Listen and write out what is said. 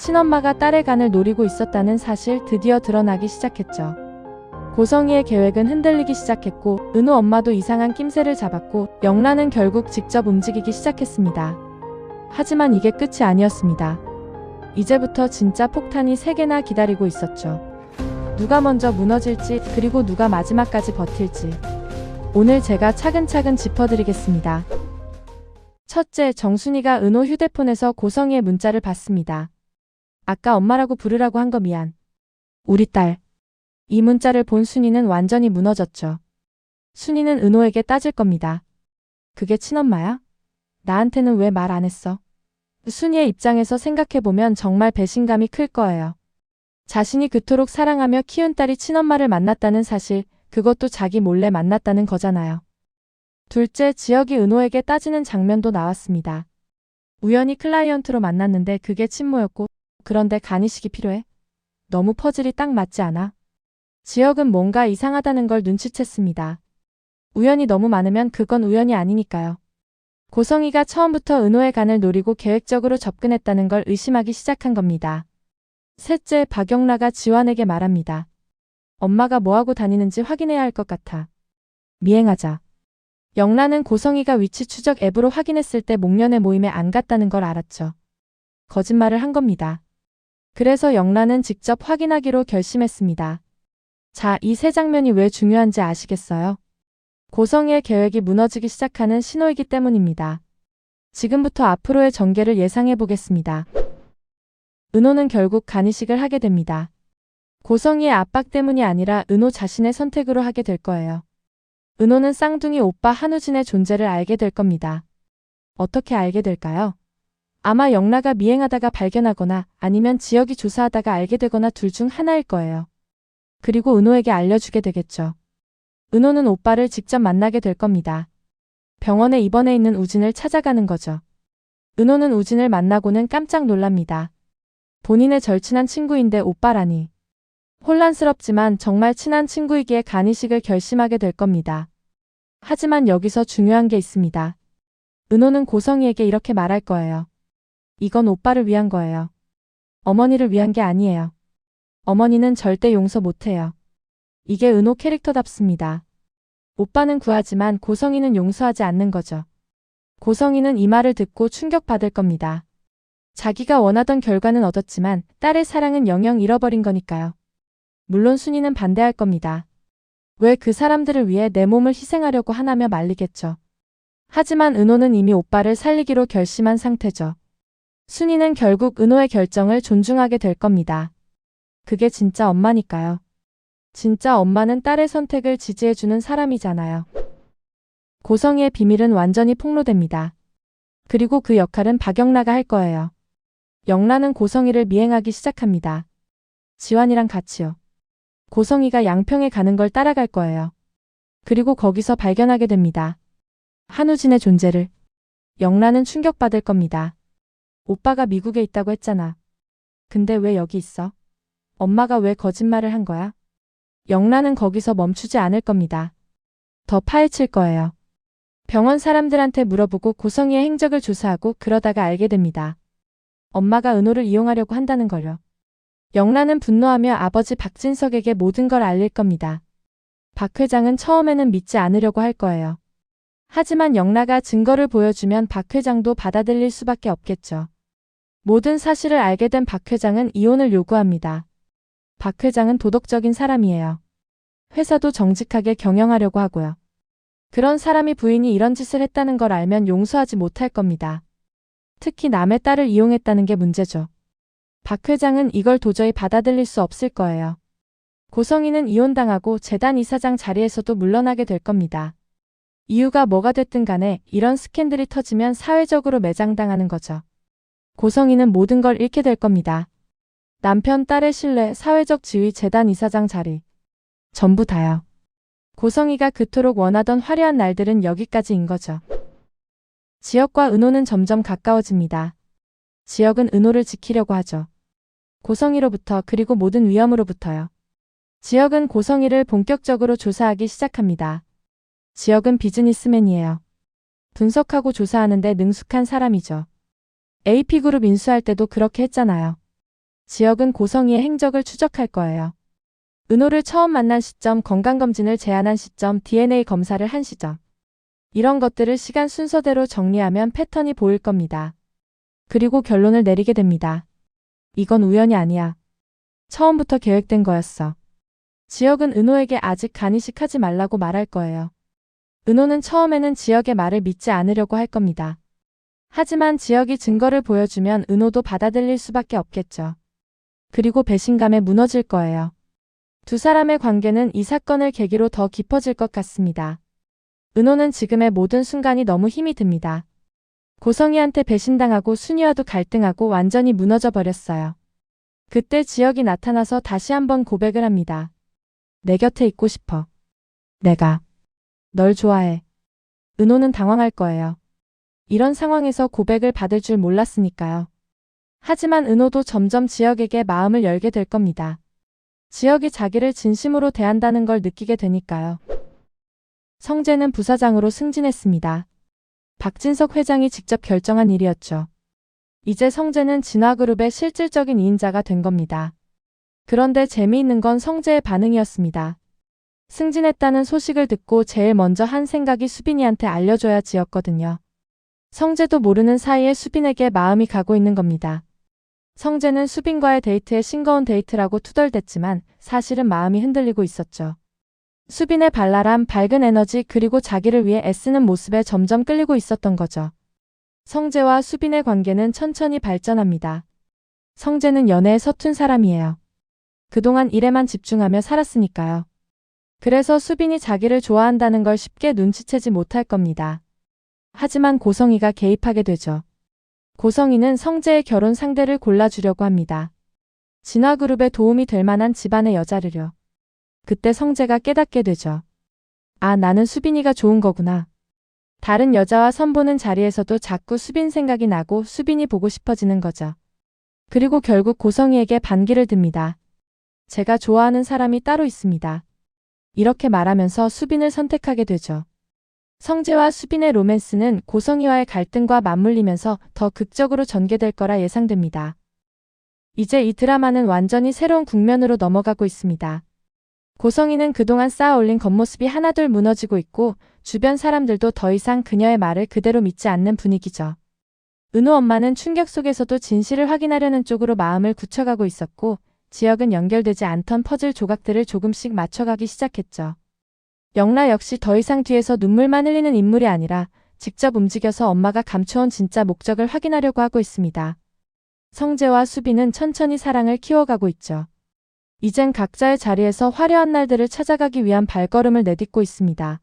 친엄마가 딸의 간을 노리고 있었다는 사실 드디어 드러나기 시작했죠. 고성희의 계획은 흔들리기 시작했고 은호 엄마도 이상한 낌새를 잡았고 영란은 결국 직접 움직이기 시작했습니다. 하지만 이게 끝이 아니었습니다. 이제부터 진짜 폭탄이 3개나 기다리고 있었죠. 누가 먼저 무너질지 그리고 누가 마지막까지 버틸지 오늘 제가 차근차근 짚어드리겠습니다. 첫째, 정순이가 은호 휴대폰에서 고성희의 문자를 봤습니다. 아까 엄마라고 부르라고 한 거 미안. 우리 딸. 이 문자를 본 순이는 완전히 무너졌죠. 순이는 은호에게 따질 겁니다. 그게 친엄마야? 나한테는 왜 말 안 했어? 순이의 입장에서 생각해보면 정말 배신감이 클 거예요. 자신이 그토록 사랑하며 키운 딸이 친엄마를 만났다는 사실, 그것도 자기 몰래 만났다는 거잖아요. 둘째, 지혁이 은호에게 따지는 장면도 나왔습니다. 우연히 클라이언트로 만났는데 그게 친모였고, 그런데 간이식이 필요해? 너무 퍼즐이 딱 맞지 않아? 지혁은 뭔가 이상하다는 걸 눈치챘습니다. 우연이 너무 많으면 그건 우연이 아니니까요. 고성희가 처음부터 은호의 간을 노리고 계획적으로 접근했다는 걸 의심하기 시작한 겁니다. 셋째, 박영라가 지환에게 말합니다. 엄마가 뭐하고 다니는지 확인해야 할 것 같아. 미행하자. 영란은 고성희가 위치 추적 앱으로 확인했을 때 목련의 모임에 안 갔다는 걸 알았죠. 거짓말을 한 겁니다. 그래서 영란은 직접 확인하기로 결심했습니다. 자, 이 세 장면이 왜 중요한지 아시겠어요? 고성희의 계획이 무너지기 시작하는 신호이기 때문입니다. 지금부터 앞으로의 전개를 예상해 보겠습니다. 은호는 결국 간이식을 하게 됩니다. 고성희의 압박 때문이 아니라 은호 자신의 선택으로 하게 될 거예요. 은호는 쌍둥이 오빠 한우진의 존재를 알게 될 겁니다. 어떻게 알게 될까요? 아마 영라가 미행하다가 발견하거나 아니면 지혁이 조사하다가 알게 되거나 둘 중 하나일 거예요. 그리고 은호에게 알려주게 되겠죠. 은호는 오빠를 직접 만나게 될 겁니다. 병원에 입원해 있는 우진을 찾아가는 거죠. 은호는 우진을 만나고는 깜짝 놀랍니다. 본인의 절친한 친구인데 오빠라니. 혼란스럽지만 정말 친한 친구이기에 간이식을 결심하게 될 겁니다. 하지만 여기서 중요한 게 있습니다. 은호는 고성희에게 이렇게 말할 거예요. 이건 오빠를 위한 거예요. 어머니를 위한 게 아니에요. 어머니는 절대 용서 못해요. 이게 은호 캐릭터답습니다. 오빠는 구하지만 고성희는 용서하지 않는 거죠. 고성희는 이 말을 듣고 충격받을 겁니다. 자기가 원하던 결과는 얻었지만 딸의 사랑은 영영 잃어버린 거니까요. 물론 순이는 반대할 겁니다. 왜 그 사람들을 위해 내 몸을 희생하려고 하나며 말리겠죠. 하지만 은호는 이미 오빠를 살리기로 결심한 상태죠. 순이는 결국 은호의 결정을 존중하게 될 겁니다. 그게 진짜 엄마니까요. 진짜 엄마는 딸의 선택을 지지해주는 사람이잖아요. 고성희의 비밀은 완전히 폭로됩니다. 그리고 그 역할은 박영라가 할 거예요. 영라는 고성희를 미행하기 시작합니다. 지환이랑 같이요. 고성희가 양평에 가는 걸 따라갈 거예요. 그리고 거기서 발견하게 됩니다. 한우진의 존재를. 영라는 충격받을 겁니다. 오빠가 미국에 있다고 했잖아. 근데 왜 여기 있어? 엄마가 왜 거짓말을 한 거야? 영란은 거기서 멈추지 않을 겁니다. 더 파헤칠 거예요. 병원 사람들한테 물어보고 고성희의 행적을 조사하고 그러다가 알게 됩니다. 엄마가 은호를 이용하려고 한다는 걸요. 영란은 분노하며 아버지 박진석에게 모든 걸 알릴 겁니다. 박 회장은 처음에는 믿지 않으려고 할 거예요. 하지만 영라가 증거를 보여주면 박 회장도 받아들일 수밖에 없겠죠. 모든 사실을 알게 된 박 회장은 이혼을 요구합니다. 박 회장은 도덕적인 사람이에요. 회사도 정직하게 경영하려고 하고요. 그런 사람이 부인이 이런 짓을 했다는 걸 알면 용서하지 못할 겁니다. 특히 남의 딸을 이용했다는 게 문제죠. 박 회장은 이걸 도저히 받아들일 수 없을 거예요. 고성희는 이혼당하고 재단 이사장 자리에서도 물러나게 될 겁니다. 이유가 뭐가 됐든 간에 이런 스캔들이 터지면 사회적으로 매장당하는 거죠. 고성희는 모든 걸 잃게 될 겁니다. 남편, 딸의 신뢰, 사회적 지위, 재단 이사장 자리. 전부 다요. 고성희가 그토록 원하던 화려한 날들은 여기까지인 거죠. 지혁과 은호는 점점 가까워집니다. 지혁은 은호를 지키려고 하죠. 고성희로부터 그리고 모든 위험으로부터요. 지혁은 고성희를 본격적으로 조사하기 시작합니다. 지혁은 비즈니스맨이에요. 분석하고 조사하는데 능숙한 사람이죠. AP그룹 인수할 때도 그렇게 했잖아요. 지혁은 고성희의 행적을 추적할 거예요. 은호를 처음 만난 시점, 건강검진을 제안한 시점, DNA 검사를 한 시점. 이런 것들을 시간 순서대로 정리하면 패턴이 보일 겁니다. 그리고 결론을 내리게 됩니다. 이건 우연이 아니야. 처음부터 계획된 거였어. 지혁은 은호에게 아직 간이식하지 말라고 말할 거예요. 은호는 처음에는 지혁의 말을 믿지 않으려고 할 겁니다. 하지만 지혁이 증거를 보여주면 은호도 받아들일 수밖에 없겠죠. 그리고 배신감에 무너질 거예요. 두 사람의 관계는 이 사건을 계기로 더 깊어질 것 같습니다. 은호는 지금의 모든 순간이 너무 힘이 듭니다. 고성희한테 배신당하고 순이와도 갈등하고 완전히 무너져 버렸어요. 그때 지혁이 나타나서 다시 한번 고백을 합니다. 내 곁에 있고 싶어. 내가 널 좋아해. 은호는 당황할 거예요. 이런 상황에서 고백을 받을 줄 몰랐으니까요. 하지만 은호도 점점 지혁에게 마음을 열게 될 겁니다. 지혁이 자기를 진심으로 대한다는 걸 느끼게 되니까요. 성재는 부사장으로 승진했습니다. 박진석 회장이 직접 결정한 일이었죠. 이제 성재는 진화그룹의 실질적인 2인자가 된 겁니다. 그런데 재미있는 건 성재의 반응이었습니다. 승진했다는 소식을 듣고 제일 먼저 한 생각이 수빈이한테 알려줘야지였거든요. 성재도 모르는 사이에 수빈에게 마음이 가고 있는 겁니다. 성재는 수빈과의 데이트에 싱거운 데이트라고 투덜댔지만 사실은 마음이 흔들리고 있었죠. 수빈의 발랄함, 밝은 에너지 그리고 자기를 위해 애쓰는 모습에 점점 끌리고 있었던 거죠. 성재와 수빈의 관계는 천천히 발전합니다. 성재는 연애에 서툰 사람이에요. 그동안 일에만 집중하며 살았으니까요. 그래서 수빈이 자기를 좋아한다는 걸 쉽게 눈치채지 못할 겁니다. 하지만 고성희가 개입하게 되죠. 고성희는 성재의 결혼 상대를 골라주려고 합니다. 진화그룹에 도움이 될 만한 집안의 여자를요. 그때 성재가 깨닫게 되죠. 아, 나는 수빈이가 좋은 거구나. 다른 여자와 선보는 자리에서도 자꾸 수빈 생각이 나고 수빈이 보고 싶어지는 거죠. 그리고 결국 고성희에게 반기를 듭니다. 제가 좋아하는 사람이 따로 있습니다. 이렇게 말하면서 수빈을 선택하게 되죠. 성재와 수빈의 로맨스는 고성희와의 갈등과 맞물리면서 더 극적으로 전개될 거라 예상됩니다. 이제 이 드라마는 완전히 새로운 국면으로 넘어가고 있습니다. 고성희는 그동안 쌓아올린 겉모습이 하나둘 무너지고 있고 주변 사람들도 더 이상 그녀의 말을 그대로 믿지 않는 분위기죠. 은호 엄마는 충격 속에서도 진실을 확인하려는 쪽으로 마음을 굳혀가고 있었고 지혁은 연결되지 않던 퍼즐 조각들을 조금씩 맞춰가기 시작했죠. 영라 역시 더 이상 뒤에서 눈물만 흘리는 인물이 아니라 직접 움직여서 엄마가 감춰온 진짜 목적을 확인하려고 하고 있습니다. 성재와 수빈은 천천히 사랑을 키워가고 있죠. 이젠 각자의 자리에서 화려한 날들을 찾아가기 위한 발걸음을 내딛고 있습니다.